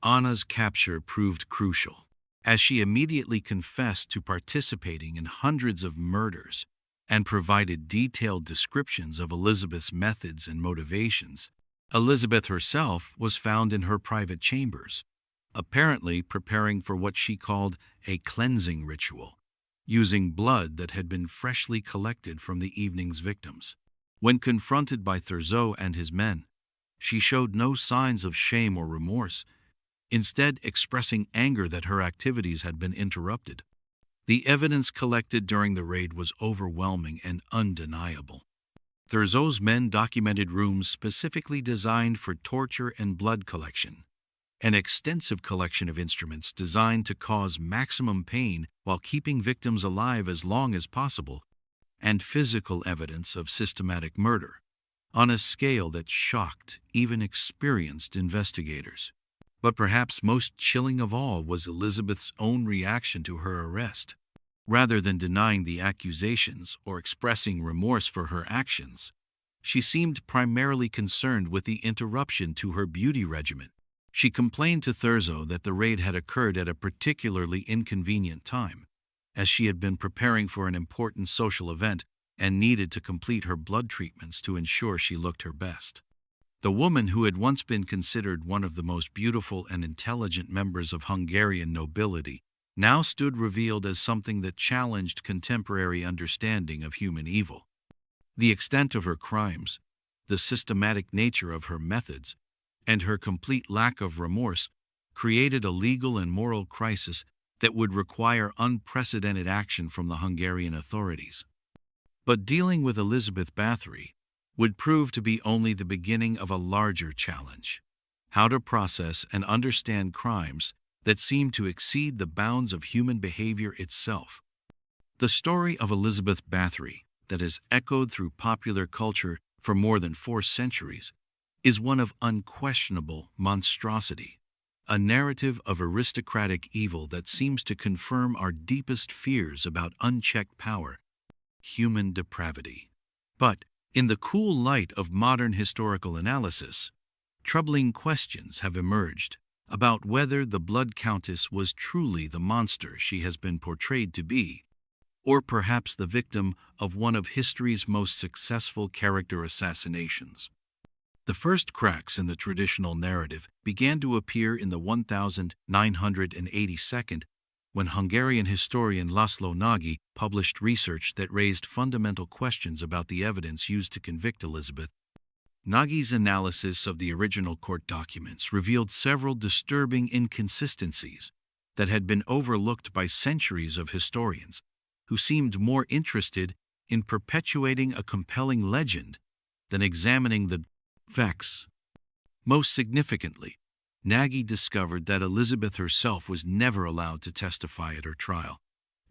Anna's capture proved crucial, as she immediately confessed to participating in hundreds of murders and provided detailed descriptions of Elizabeth's methods and motivations. Elizabeth herself was found in her private chambers, apparently preparing for what she called a cleansing ritual, using blood that had been freshly collected from the evening's victims. When confronted by Thurzo and his men, she showed no signs of shame or remorse, instead expressing anger that her activities had been interrupted. The evidence collected during the raid was overwhelming and undeniable. Thurzo's men documented rooms specifically designed for torture and blood collection, an extensive collection of instruments designed to cause maximum pain while keeping victims alive as long as possible, and physical evidence of systematic murder, on a scale that shocked even experienced investigators. But perhaps most chilling of all was Elizabeth's own reaction to her arrest. Rather than denying the accusations or expressing remorse for her actions, she seemed primarily concerned with the interruption to her beauty regimen. She complained to Thurzo that the raid had occurred at a particularly inconvenient time, as she had been preparing for an important social event and needed to complete her blood treatments to ensure she looked her best. The woman who had once been considered one of the most beautiful and intelligent members of Hungarian nobility now stood revealed as something that challenged contemporary understanding of human evil. The extent of her crimes, the systematic nature of her methods, and her complete lack of remorse created a legal and moral crisis that would require unprecedented action from the Hungarian authorities. But dealing with Elizabeth Bathory would prove to be only the beginning of a larger challenge: how to process and understand crimes that seem to exceed the bounds of human behavior itself. The story of Elizabeth Bathory, that has echoed through popular culture for more than 4 centuries, is one of unquestionable monstrosity, a narrative of aristocratic evil that seems to confirm our deepest fears about unchecked power, human depravity. But, in the cool light of modern historical analysis, troubling questions have emerged about whether the Blood Countess was truly the monster she has been portrayed to be, or perhaps the victim of one of history's most successful character assassinations. The first cracks in the traditional narrative began to appear in the 1982, when Hungarian historian László Nagy published research that raised fundamental questions about the evidence used to convict Elizabeth. Nagy's analysis of the original court documents revealed several disturbing inconsistencies that had been overlooked by centuries of historians, who seemed more interested in perpetuating a compelling legend than examining the facts. Most significantly, Nagy discovered that Elizabeth herself was never allowed to testify at her trial,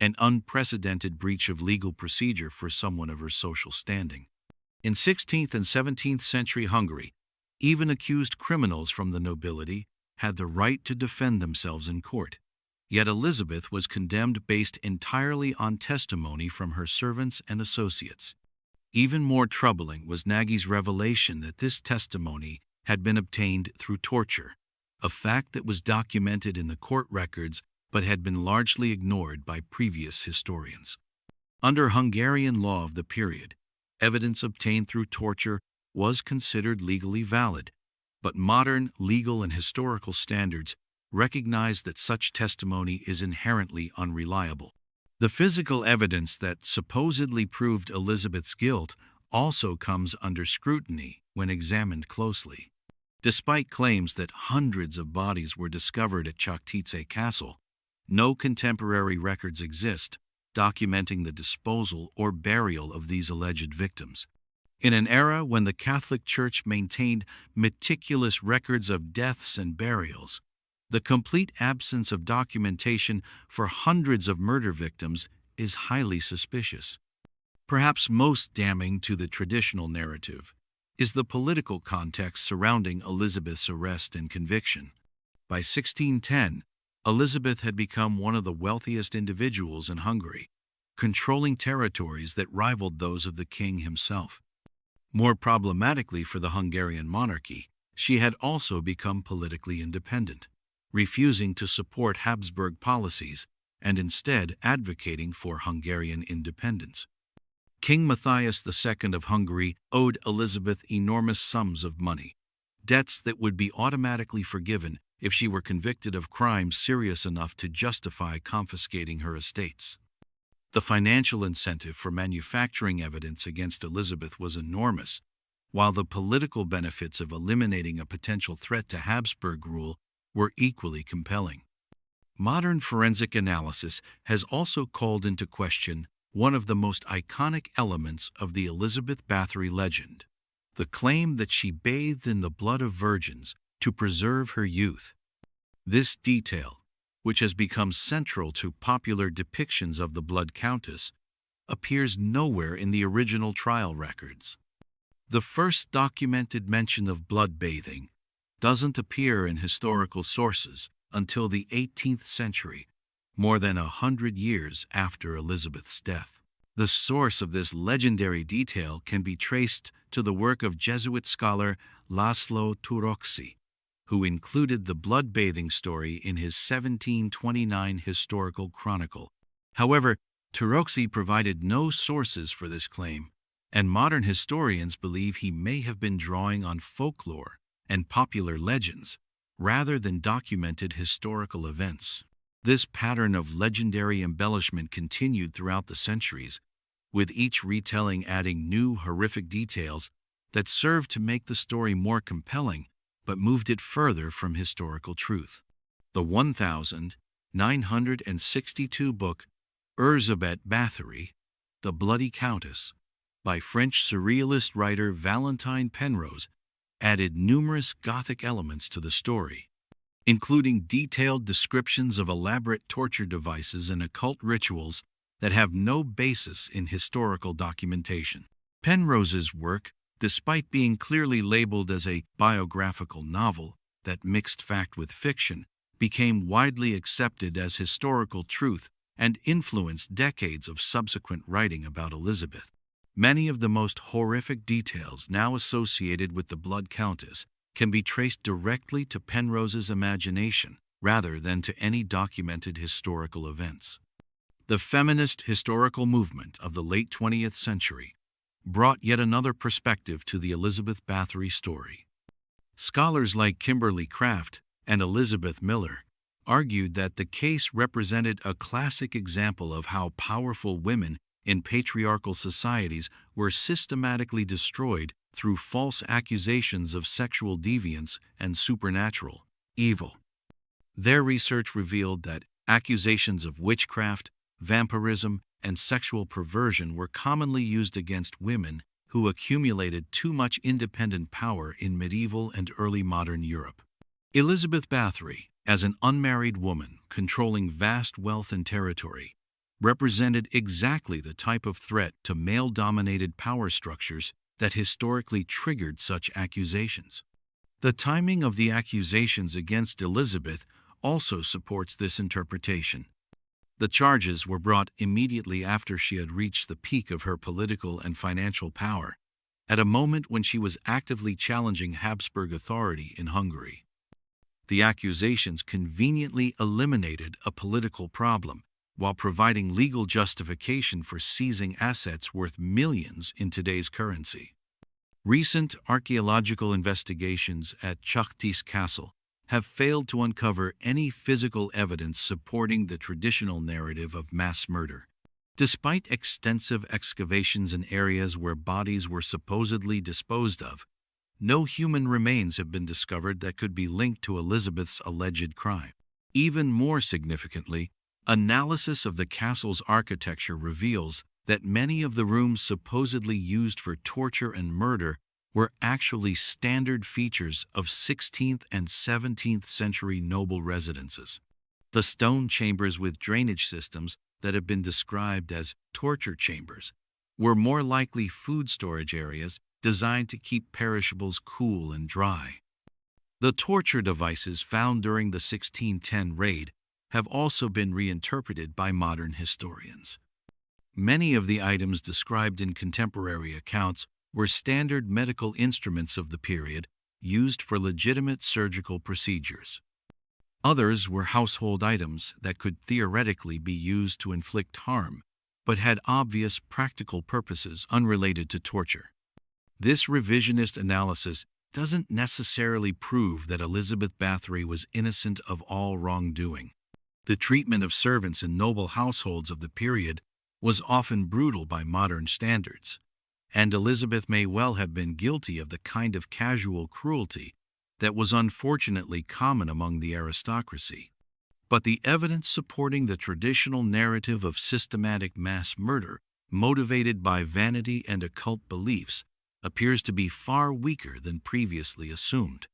an unprecedented breach of legal procedure for someone of her social standing. In 16th and 17th century Hungary, even accused criminals from the nobility had the right to defend themselves in court. Yet Elizabeth was condemned based entirely on testimony from her servants and associates. Even more troubling was Nagy's revelation that this testimony had been obtained through torture, a fact that was documented in the court records but had been largely ignored by previous historians. Under Hungarian law of the period, evidence obtained through torture was considered legally valid, but modern legal and historical standards recognized that such testimony is inherently unreliable. The physical evidence that supposedly proved Elizabeth's guilt also comes under scrutiny when examined closely. Despite claims that hundreds of bodies were discovered at Čachtice Castle, no contemporary records exist documenting the disposal or burial of these alleged victims. In an era when the Catholic Church maintained meticulous records of deaths and burials, the complete absence of documentation for hundreds of murder victims is highly suspicious. Perhaps most damning to the traditional narrative is the political context surrounding Elizabeth's arrest and conviction. By 1610, Elizabeth had become one of the wealthiest individuals in Hungary, controlling territories that rivaled those of the king himself. More problematically for the Hungarian monarchy, she had also become politically independent, refusing to support Habsburg policies and instead advocating for Hungarian independence. King Matthias II of Hungary owed Elizabeth enormous sums of money, debts that would be automatically forgiven if she were convicted of crimes serious enough to justify confiscating her estates. The financial incentive for manufacturing evidence against Elizabeth was enormous, while the political benefits of eliminating a potential threat to Habsburg rule were equally compelling. Modern forensic analysis has also called into question one of the most iconic elements of the Elizabeth Bathory legend, the claim that she bathed in the blood of virgins to preserve her youth. This detail, which has become central to popular depictions of the Blood Countess, appears nowhere in the original trial records. The first documented mention of blood bathing doesn't appear in historical sources until the 18th century, more than 100 years after Elizabeth's death. The source of this legendary detail can be traced to the work of Jesuit scholar László Turoczi, who included the blood-bathing story in his 1729 historical chronicle. However, Turoczi provided no sources for this claim, and modern historians believe he may have been drawing on folklore and popular legends rather than documented historical events. This pattern of legendary embellishment continued throughout the centuries, with each retelling adding new horrific details that served to make the story more compelling but moved it further from historical truth. The 1962 book Erzsébet Bathory, The Bloody Countess, by French surrealist writer Valentine Penrose, added numerous Gothic elements to the story, including detailed descriptions of elaborate torture devices and occult rituals that have no basis in historical documentation. Penrose's work, despite being clearly labeled as a biographical novel that mixed fact with fiction, became widely accepted as historical truth and influenced decades of subsequent writing about Elizabeth. Many of the most horrific details now associated with the Blood Countess can be traced directly to Penrose's imagination rather than to any documented historical events. The feminist historical movement of the late 20th century brought yet another perspective to the Elizabeth Bathory story. Scholars like Kimberly Craft and Elizabeth Miller argued that the case represented a classic example of how powerful women in patriarchal societies were systematically destroyed through false accusations of sexual deviance and supernatural evil. Their research revealed that accusations of witchcraft, vampirism, and sexual perversion were commonly used against women who accumulated too much independent power in medieval and early modern Europe. Elizabeth Bathory, as an unmarried woman controlling vast wealth and territory, represented exactly the type of threat to male-dominated power structures that historically triggered such accusations. The timing of the accusations against Elizabeth also supports this interpretation. The charges were brought immediately after she had reached the peak of her political and financial power, at a moment when she was actively challenging Habsburg authority in Hungary. The accusations conveniently eliminated a political problem, while providing legal justification for seizing assets worth millions in today's currency. Recent archaeological investigations at Čachtice Castle have failed to uncover any physical evidence supporting the traditional narrative of mass murder. Despite extensive excavations in areas where bodies were supposedly disposed of, no human remains have been discovered that could be linked to Elizabeth's alleged crime. Even more significantly, analysis of the castle's architecture reveals that many of the rooms supposedly used for torture and murder were actually standard features of 16th and 17th century noble residences. The stone chambers with drainage systems that have been described as torture chambers were more likely food storage areas designed to keep perishables cool and dry. The torture devices found during the 1610 raid have also been reinterpreted by modern historians. Many of the items described in contemporary accounts were standard medical instruments of the period used for legitimate surgical procedures. Others were household items that could theoretically be used to inflict harm, but had obvious practical purposes unrelated to torture. This revisionist analysis doesn't necessarily prove that Elizabeth Bathory was innocent of all wrongdoing. The treatment of servants in noble households of the period was often brutal by modern standards, and Elizabeth may well have been guilty of the kind of casual cruelty that was unfortunately common among the aristocracy. But the evidence supporting the traditional narrative of systematic mass murder, motivated by vanity and occult beliefs, appears to be far weaker than previously assumed.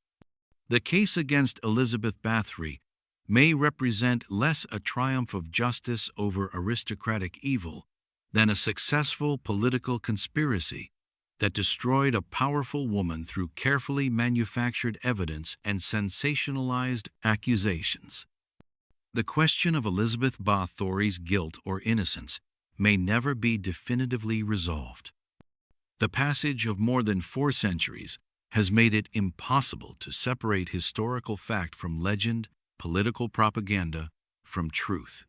The case against Elizabeth Bathory may represent less a triumph of justice over aristocratic evil than a successful political conspiracy that destroyed a powerful woman through carefully manufactured evidence and sensationalized accusations. The question of Elizabeth Bathory's guilt or innocence may never be definitively resolved. The passage of more than 4 centuries has made it impossible to separate historical fact from legend, political propaganda from truth.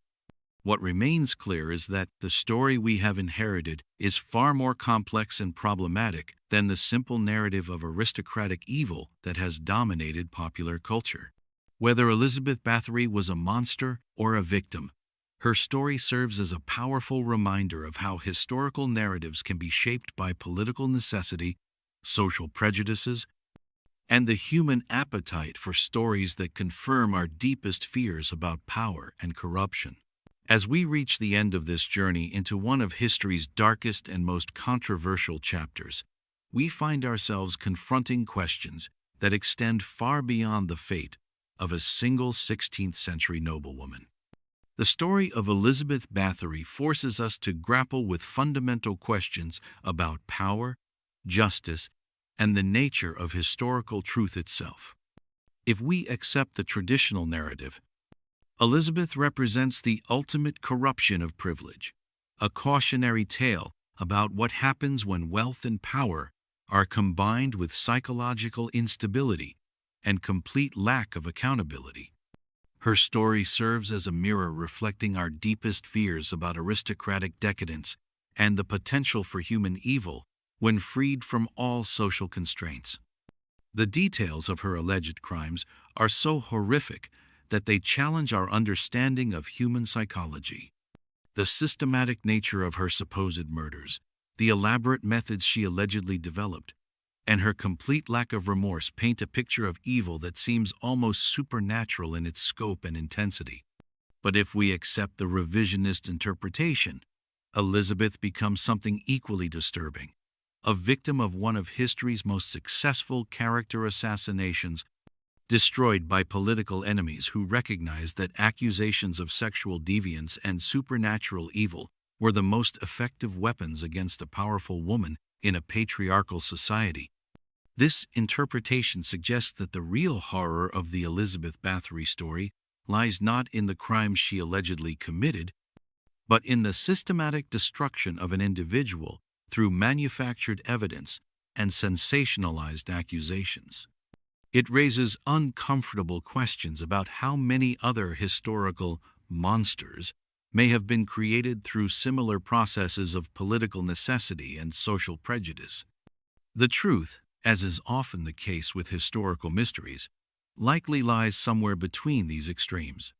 What remains clear is that the story we have inherited is far more complex and problematic than the simple narrative of aristocratic evil that has dominated popular culture. Whether Elizabeth Bathory was a monster or a victim, her story serves as a powerful reminder of how historical narratives can be shaped by political necessity, social prejudices, and the human appetite for stories that confirm our deepest fears about power and corruption. As we reach the end of this journey into one of history's darkest and most controversial chapters, we find ourselves confronting questions that extend far beyond the fate of a single 16th century noblewoman. The story of Elizabeth Bathory forces us to grapple with fundamental questions about power, justice, and the nature of historical truth itself. If we accept the traditional narrative, Elizabeth represents the ultimate corruption of privilege, a cautionary tale about what happens when wealth and power are combined with psychological instability and complete lack of accountability. Her story serves as a mirror reflecting our deepest fears about aristocratic decadence and the potential for human evil when freed from all social constraints. The details of her alleged crimes are so horrific that they challenge our understanding of human psychology. The systematic nature of her supposed murders, the elaborate methods she allegedly developed, and her complete lack of remorse paint a picture of evil that seems almost supernatural in its scope and intensity. But if we accept the revisionist interpretation, Elizabeth becomes something equally disturbing, a victim of one of history's most successful character assassinations, destroyed by political enemies who recognized that accusations of sexual deviance and supernatural evil were the most effective weapons against a powerful woman in a patriarchal society. This interpretation suggests that the real horror of the Elizabeth Bathory story lies not in the crimes she allegedly committed, but in the systematic destruction of an individual through manufactured evidence and sensationalized accusations. It raises uncomfortable questions about how many other historical monsters may have been created through similar processes of political necessity and social prejudice. The truth, as is often the case with historical mysteries, likely lies somewhere between these extremes.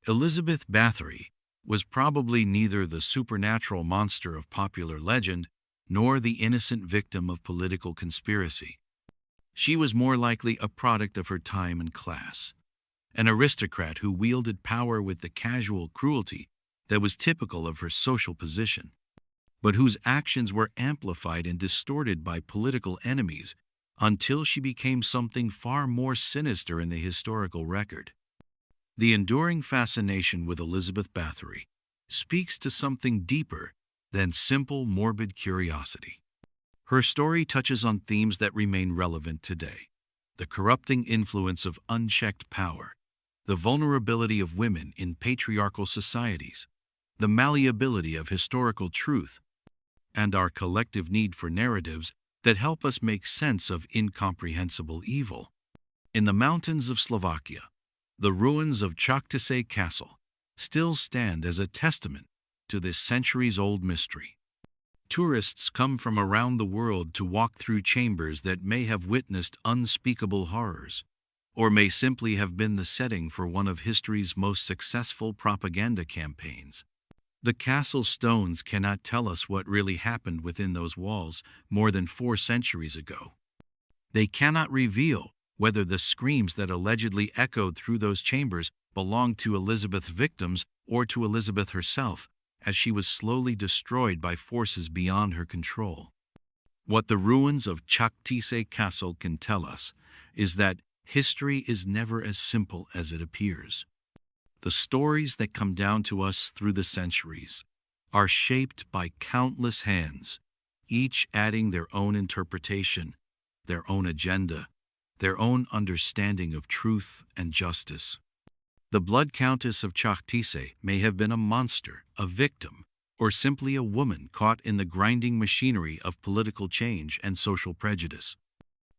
Elizabeth Bathory was probably neither the supernatural monster of popular legend nor the innocent victim of political conspiracy. She was more likely a product of her time and class, an aristocrat who wielded power with the casual cruelty that was typical of her social position, but whose actions were amplified and distorted by political enemies until she became something far more sinister in the historical record. The enduring fascination with Elizabeth Bathory speaks to something deeper than simple morbid curiosity. Her story touches on themes that remain relevant today: the corrupting influence of unchecked power, the vulnerability of women in patriarchal societies, the malleability of historical truth, and our collective need for narratives that help us make sense of incomprehensible evil. In the mountains of Slovakia, the ruins of Čachtice Castle still stand as a testament to this centuries-old mystery. Tourists come from around the world to walk through chambers that may have witnessed unspeakable horrors, or may simply have been the setting for one of history's most successful propaganda campaigns. The castle stones cannot tell us what really happened within those walls more than 4 centuries ago. They cannot reveal whether the screams that allegedly echoed through those chambers belonged to Elizabeth's victims or to Elizabeth herself, as she was slowly destroyed by forces beyond her control. What the ruins of Čachtice Castle can tell us is that history is never as simple as it appears. The stories that come down to us through the centuries are shaped by countless hands, each adding their own interpretation, their own agenda, their own understanding of truth and justice. The Blood Countess of Čachtice may have been a monster, a victim, or simply a woman caught in the grinding machinery of political change and social prejudice.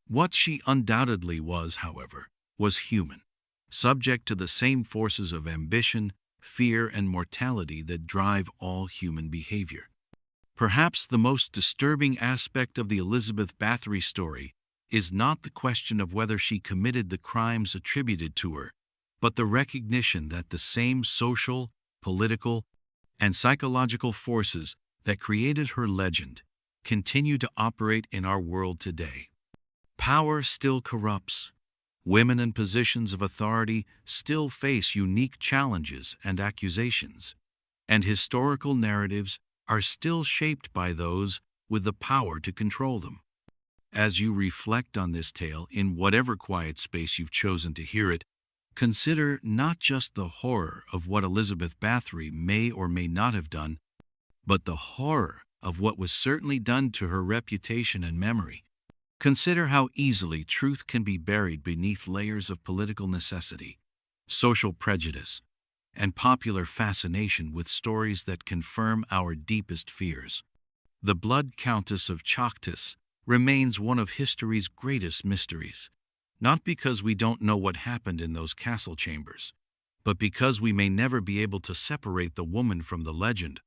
What she undoubtedly was, however, was human, subject to the same forces of ambition, fear, and mortality that drive all human behavior. Perhaps the most disturbing aspect of the Elizabeth Bathory story is not the question of whether she committed the crimes attributed to her, but the recognition that the same social, political, and psychological forces that created her legend continue to operate in our world today. Power still corrupts. Women in positions of authority still face unique challenges and accusations, and historical narratives are still shaped by those with the power to control them. As you reflect on this tale in whatever quiet space you've chosen to hear it, consider not just the horror of what Elizabeth Bathory may or may not have done, but the horror of what was certainly done to her reputation and memory. Consider how easily truth can be buried beneath layers of political necessity, social prejudice, and popular fascination with stories that confirm our deepest fears. The Blood Countess of Čachtice remains one of history's greatest mysteries, not because we don't know what happened in those castle chambers, but because we may never be able to separate the woman from the legend,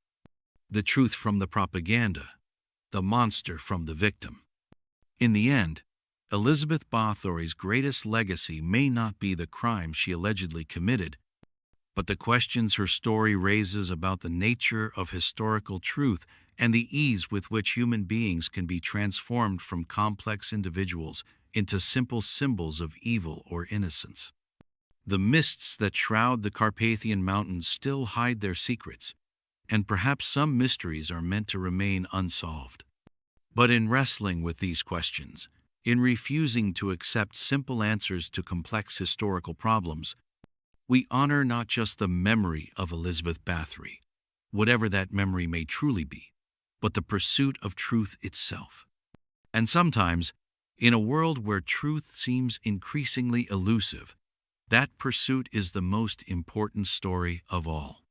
the truth from the propaganda, the monster from the victim. In the end, Elizabeth Bathory's greatest legacy may not be the crimes she allegedly committed, but the questions her story raises about the nature of historical truth and the ease with which human beings can be transformed from complex individuals into simple symbols of evil or innocence. The mists that shroud the Carpathian Mountains still hide their secrets, and perhaps some mysteries are meant to remain unsolved. But in wrestling with these questions, in refusing to accept simple answers to complex historical problems, we honor not just the memory of Elizabeth Bathory, whatever that memory may truly be, but the pursuit of truth itself. And sometimes, in a world where truth seems increasingly elusive, that pursuit is the most important story of all.